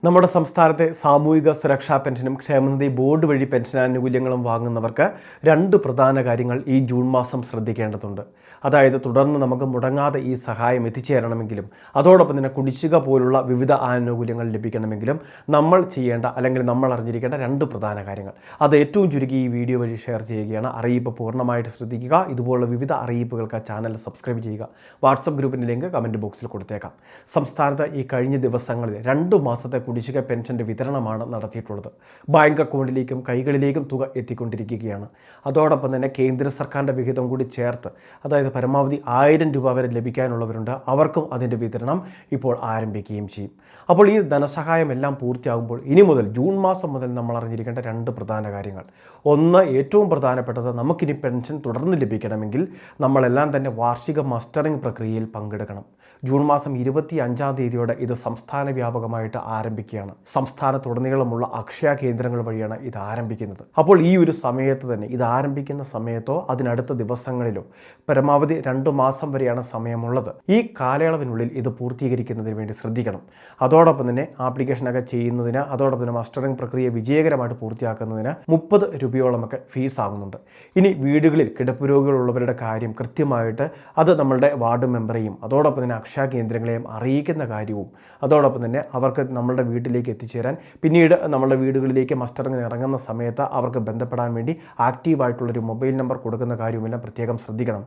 നമ്മുടെ സംസ്ഥാനത്തെ സാമൂഹിക സുരക്ഷാ പെൻഷനും ക്ഷേമനിധി ബോർഡ് വഴി പെൻഷൻ ആനുകൂല്യങ്ങളും വാങ്ങുന്നവർക്ക് രണ്ട് പ്രധാന കാര്യങ്ങൾ ഈ ജൂൺ മാസം ശ്രദ്ധിക്കേണ്ടതുണ്ട്. അതായത് തുടർന്ന് നമുക്ക് മുടങ്ങാതെ ഈ സഹായം എത്തിച്ചേരണമെങ്കിലും അതോടൊപ്പം തന്നെ കുടിശ്ശിക പോലുള്ള വിവിധ ആനുകൂല്യങ്ങൾ ലഭിക്കണമെങ്കിലും നമ്മൾ ചെയ്യേണ്ട അല്ലെങ്കിൽ നമ്മൾ അറിഞ്ഞിരിക്കേണ്ട രണ്ട് പ്രധാന കാര്യങ്ങൾ. അത് ഏറ്റവും ചുരുക്കി ഈ വീഡിയോ വഴി ഷെയർ ചെയ്യുകയാണ്. അറിയിപ്പ് പൂർണ്ണമായിട്ട് ശ്രദ്ധിക്കുക. ഇതുപോലുള്ള വിവിധ അറിയിപ്പുകൾക്ക് ചാനൽ സബ്സ്ക്രൈബ് ചെയ്യുക. വാട്സപ്പ് ഗ്രൂപ്പിൻ്റെ ലിങ്ക് കമൻറ്റ് ബോക്സിൽ കൊടുത്തേക്കാം. സംസ്ഥാനത്ത് ഈ കഴിഞ്ഞ ദിവസങ്ങളിൽ 2 മാസത്തെ കുടിശ്ശിക പെൻഷൻ്റെ വിതരണമാണ് നടത്തിയിട്ടുള്ളത്. ബാങ്ക് അക്കൗണ്ടിലേക്കും കൈകളിലേക്കും തുക എത്തിക്കൊണ്ടിരിക്കുകയാണ്. അതോടൊപ്പം തന്നെ കേന്ദ്ര സർക്കാരിൻ്റെ വിഹിതം കൂടി ചേർത്ത്, അതായത് പരമാവധി 1000 രൂപ വരെ ലഭിക്കാനുള്ളവരുണ്ട്. അവർക്കും അതിൻ്റെ വിതരണം ഇപ്പോൾ ആരംഭിക്കുകയും ചെയ്യും. അപ്പോൾ ഈ ധനസഹായം എല്ലാം പൂർത്തിയാകുമ്പോൾ ഇനി മുതൽ ജൂൺ മാസം മുതൽ നമ്മൾ അറിഞ്ഞിരിക്കേണ്ട രണ്ട് പ്രധാന കാര്യങ്ങൾ. ഒന്ന്, ഏറ്റവും പ്രധാനപ്പെട്ടത്, നമുക്കിനി പെൻഷൻ തുടർന്ന് ലഭിക്കണമെങ്കിൽ നമ്മളെല്ലാം തന്നെ വാർഷിക മസ്റ്ററിംഗ് പ്രക്രിയയിൽ പങ്കെടുക്കണം. ജൂൺ മാസം 25-ാം തീയതിയോടെ ഇത് സംസ്ഥാന വ്യാപകമായിട്ട് ആരംഭിക്കുകയാണ്. സംസ്ഥാനത്തുടനീളമുള്ള അക്ഷയ കേന്ദ്രങ്ങൾ വഴിയാണ് ഇത് ആരംഭിക്കുന്നത്. അപ്പോൾ ഈ ഒരു സമയത്ത് തന്നെ, ഇത് ആരംഭിക്കുന്ന സമയത്തോ അതിനടുത്ത ദിവസങ്ങളിലോ പരമാവധി 2 മാസം വരെയാണ് സമയമുള്ളത്. ഈ കാലയളവിനുള്ളിൽ ഇത് പൂർത്തീകരിക്കുന്നതിന് വേണ്ടി ശ്രദ്ധിക്കണം. അതോടൊപ്പം തന്നെ ആപ്ലിക്കേഷനൊക്കെ ചെയ്യുന്നതിന്, അതോടൊപ്പം തന്നെ മസ്റ്ററിംഗ് പ്രക്രിയ വിജയകരമായിട്ട് പൂർത്തിയാക്കുന്നതിന് 30 രൂപയോളമൊക്കെ ഫീസ് ആകുന്നുണ്ട്. ഇനി വീടുകളിൽ കിടപ്പ് രോഗികളുള്ളവരുടെ കാര്യം കൃത്യമായിട്ട് അത് നമ്മളുടെ വാർഡ് മെമ്പറെയും അതോടൊപ്പം തന്നെ അക്ഷയ കേന്ദ്രങ്ങളെയും അറിയിക്കുന്ന കാര്യവും, അതോടൊപ്പം തന്നെ അവർക്ക് നമ്മളുടെ വീട്ടിലേക്ക് എത്തിച്ചേരാൻ, പിന്നീട് നമ്മളുടെ വീടുകളിലേക്ക് മസ്റ്ററിംഗ് ഇറങ്ങുന്ന സമയത്ത് അവർക്ക് ബന്ധപ്പെടാൻ വേണ്ടി ആക്റ്റീവായിട്ടുള്ളൊരു മൊബൈൽ നമ്പർ കൊടുക്കുന്ന കാര്യമെല്ലാം പ്രത്യേകം ശ്രദ്ധിക്കണം.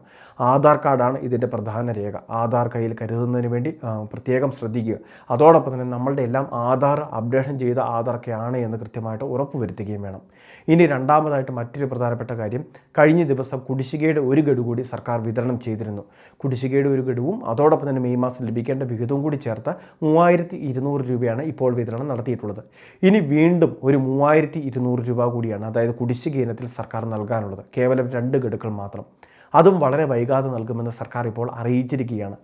ആധാർ കാർഡാണ് ഇതിൻ്റെ പ്രധാന രേഖ. ആധാർ കയ്യിൽ കരുതുന്നതിന് വേണ്ടി പ്രത്യേകം ശ്രദ്ധിക്കുക. അതോടൊപ്പം തന്നെ നമ്മളുടെ എല്ലാം ആധാർ അപ്ഡേഷൻ ചെയ്ത ആധാർക്കാണ് എന്ന് കൃത്യമായിട്ട് ഉറപ്പുവരുത്തുകയും വേണം. ഇനി രണ്ടാമതായിട്ട് മറ്റൊരു പ്രധാനപ്പെട്ട കാര്യം, കഴിഞ്ഞ ദിവസം കുടിശ്ശികയുടെ ഒരു ഗഡു കൂടി സർക്കാർ വിതരണം ചെയ്തിരുന്നു. കുടിശ്ശികയുടെ ഒരു ഗഡുവും അതോടൊപ്പം തന്നെ മെയ് മാസം ലഭിക്കേണ്ട വിഹിതവും കൂടി ചേർത്ത് 3200 രൂപയാണ് ഇപ്പോൾ വിതരണം നടത്തിയിട്ടുള്ളത്. ഇനി വീണ്ടും ഒരു 3200 രൂപ കൂടിയാണ്, അതായത് കുടിശ്ശിക ഇനത്തിൽ സർക്കാർ നൽകാനുള്ളത്. കേവലം 2 ഗഡുക്കൾ മാത്രം. അതും വളരെ വൈകാതെ നൽകുമെന്ന് സർക്കാർ ഇപ്പോൾ അറിയിച്ചിരിക്കുകയാണ്.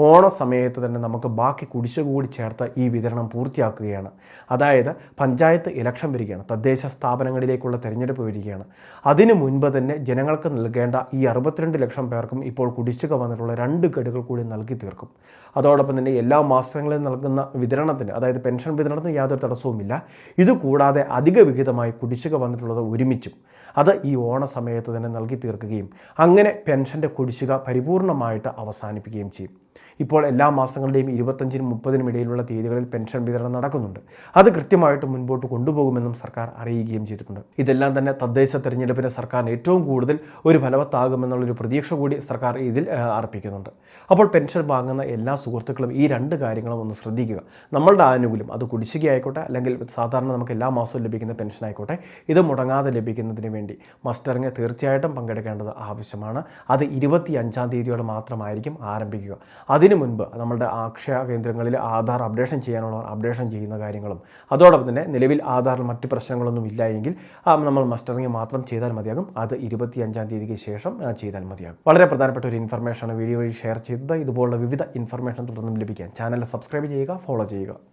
ഓണ സമയത്ത് തന്നെ നമുക്ക് ബാക്കി കുടിശ്ശിക കൂടി ചേർത്ത് ഈ വിതരണം പൂർത്തിയാക്കുകയാണ്. അതായത് പഞ്ചായത്ത് ഇലക്ഷൻ വരികയാണ്, തദ്ദേശ സ്ഥാപനങ്ങളിലേക്കുള്ള തെരഞ്ഞെടുപ്പ് വരികയാണ്. അതിനു മുൻപ് തന്നെ ജനങ്ങൾക്ക് നൽകേണ്ട ഈ 62 ലക്ഷം പേർക്കും ഇപ്പോൾ കുടിശ്ശിക വന്നിട്ടുള്ള 2 ഗഡുകൾ കൂടി നൽകി തീർക്കും. അതോടൊപ്പം തന്നെ എല്ലാ മാസങ്ങളിലും നൽകുന്ന വിതരണത്തിന്, അതായത് പെൻഷൻ വിതരണത്തിന് യാതൊരു തടസ്സവുമില്ല. ഇതുകൂടാതെ അധിക വിഹിതമായി കുടിശ്ശിക വന്നിട്ടുള്ളത് ഒരുമിച്ചും അത് ഈ ഓണ സമയത്ത് തന്നെ നൽകി തീർക്കുകയും അങ്ങനെ പെൻഷൻ്റെ കുടിശ്ശിക പരിപൂർണമായിട്ട് അവസാനിപ്പിക്കുകയും ചെയ്യും. ഇപ്പോൾ എല്ലാ മാസങ്ങളുടെയും 25-നും 30-നും ഇടയിലുള്ള തീയതികളിൽ പെൻഷൻ വിതരണം നടക്കുന്നുണ്ട്. അത് കൃത്യമായിട്ട് മുൻപോട്ട് കൊണ്ടുപോകുമെന്നും സർക്കാർ അറിയിക്കുകയും ചെയ്തിട്ടുണ്ട്. ഇതെല്ലാം തന്നെ തദ്ദേശ തെരഞ്ഞെടുപ്പിന് സർക്കാരിന് ഏറ്റവും കൂടുതൽ ഒരു ഫലവത്താകുമെന്നുള്ളൊരു പ്രതീക്ഷ കൂടി സർക്കാർ ഇതിൽ അർപ്പിക്കുന്നുണ്ട്. അപ്പോൾ പെൻഷൻ വാങ്ങുന്ന എല്ലാ സുഹൃത്തുക്കളും ഈ 2 കാര്യങ്ങളും ഒന്ന് ശ്രദ്ധിക്കുക. നമ്മളുടെ ആനുകൂല്യം, അത് കുടിശ്ശികയായിക്കോട്ടെ അല്ലെങ്കിൽ സാധാരണ നമുക്ക് എല്ലാ മാസവും ലഭിക്കുന്ന പെൻഷൻ ആയിക്കോട്ടെ, ഇത് മുടങ്ങാതെ ലഭിക്കുന്നതിന് വേണ്ടി മസ്റ്ററിംഗ് തീർച്ചയായിട്ടും പങ്കെടുക്കേണ്ടത് ആവശ്യമാണ്. അത് 25-ാം തീയതിയോടെ മാത്രമായിരിക്കും ആരംഭിക്കുക. അതിനു മുൻപ് നമ്മളുടെ അക്ഷയ കേന്ദ്രങ്ങളിൽ ആധാർ അപ്ഡേഷൻ ചെയ്യാനുള്ളവർ അപ്ഡേഷൻ ചെയ്യുന്ന കാര്യങ്ങളും, അതോടൊപ്പം തന്നെ നിലവിൽ ആധാറിൽ മറ്റ് പ്രശ്നങ്ങളൊന്നും ഇല്ല എങ്കിൽ നമ്മൾ മസ്റ്ററിംഗ് മാത്രം ചെയ്താൽ മതിയാകും. അത് 25-ാം തീയതിക്ക് ശേഷം ചെയ്താൽ മതിയാകും. വളരെ പ്രധാനപ്പെട്ട ഒരു ഇൻഫർമേഷനാണ് വീഡിയോ വഴി ഷെയർ ചെയ്തത്. ഇതുപോലുള്ള വിവിധ ഇൻഫർമേഷൻ തുടർന്നും ലഭിക്കാൻ ചാനൽ സബ്സ്ക്രൈബ് ചെയ്യുക, ഫോളോ ചെയ്യുക.